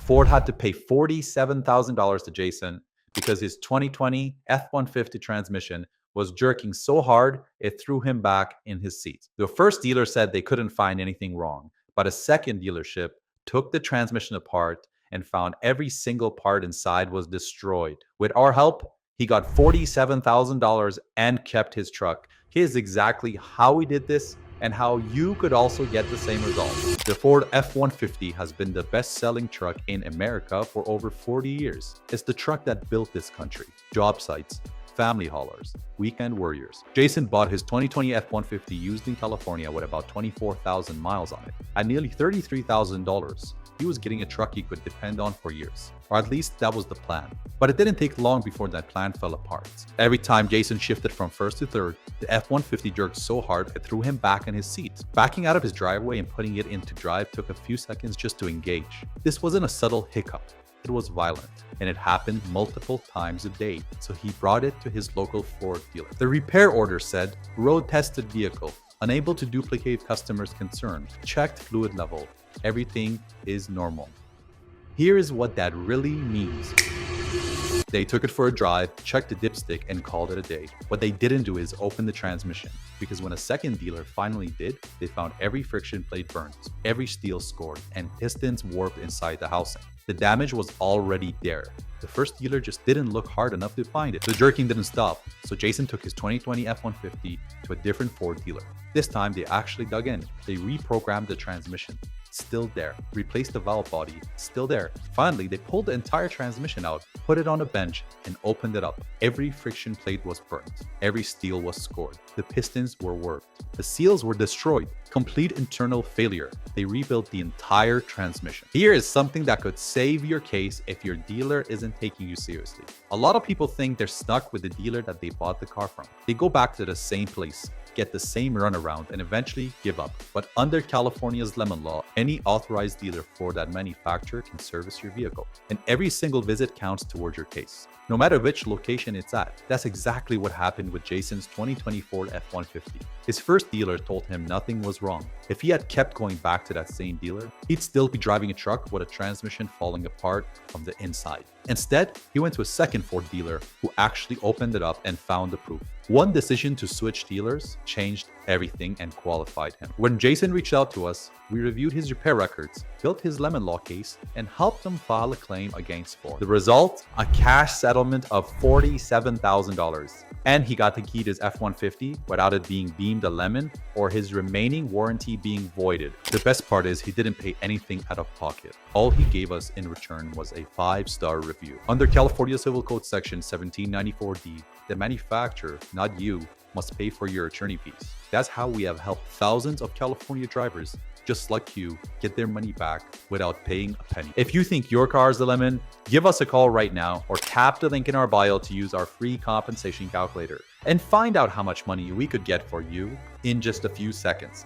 Ford had to pay $47,000 to Jason because his 2020 F-150 transmission was jerking so hard it threw him back in his seat. The first dealer said they couldn't find anything wrong, but a second dealership took the transmission apart and found every single part inside was destroyed. With our help, he got $47,000 and kept his truck. Here's exactly how we did this and how you could also get the same result. The Ford F-150 has been the best-selling truck in America for over 40 years. It's the truck that built this country. Job sites, family haulers, weekend warriors. Jason bought his 2020 F-150 used in California with about 24,000 miles on it. At nearly $33,000, he was getting a truck he could depend on for years. Or at least that was the plan. But it didn't take long before that plan fell apart. Every time Jason shifted from first to third, the F-150 jerked so hard it threw him back in his seat. Backing out of his driveway and putting it into drive took a few seconds just to engage. This wasn't a subtle hiccup. It was violent, and it happened multiple times a day, so he brought it to his local Ford dealer. The repair order said, road-tested vehicle, unable to duplicate customers' concern, checked fluid level, everything is normal. Here is what that really means. They took it for a drive, checked the dipstick, and called it a day. What they didn't do is open the transmission, because when a second dealer finally did, they found every friction plate burnt, every steel scored, and pistons warped inside the housing. The damage was already there. The first dealer just didn't look hard enough to find it. The jerking didn't stop, so Jason took his 2020 F-150 to a different Ford dealer. This time, they actually dug in. They reprogrammed the transmission. Still there. Replaced the valve body. Still there. Finally, they pulled the entire transmission out, put it on a bench, and opened it up. Every friction plate was burnt. Every steel was scored. The pistons were warped. The seals were destroyed. Complete internal failure. They rebuilt the entire transmission. Here is something that could save your case if your dealer isn't taking you seriously. A lot of people think they're stuck with the dealer that they bought the car from. They go back to the same place, get the same runaround, and eventually give up. But under California's lemon law, any authorized dealer for that manufacturer can service your vehicle, and every single visit counts towards your case, no matter which location it's at. That's exactly what happened with Jason's 2020 Ford F-150. His first dealer told him nothing was wrong. If he had kept going back to that same dealer, he'd still be driving a truck with a transmission falling apart from the inside. Instead, he went to a second Ford dealer who actually opened it up and found the proof. One decision to switch dealers changed everything and qualified him. When Jason reached out to us, we reviewed his repair records, built his lemon law case, and helped him file a claim against Ford. The result? A cash settlement of $47,000. And he got to keep his F-150 without it being deemed a lemon or his remaining warranty being voided. The best part is he didn't pay anything out of pocket. All he gave us in return was a 5-star review. Under California Civil Code Section 1794D, the manufacturer, not you, must pay for your attorney fees. That's how we have helped thousands of California drivers just like you get their money back without paying a penny. If you think your car is a lemon, give us a call right now or tap the link in our bio to use our free compensation calculator and find out how much money we could get for you in just a few seconds.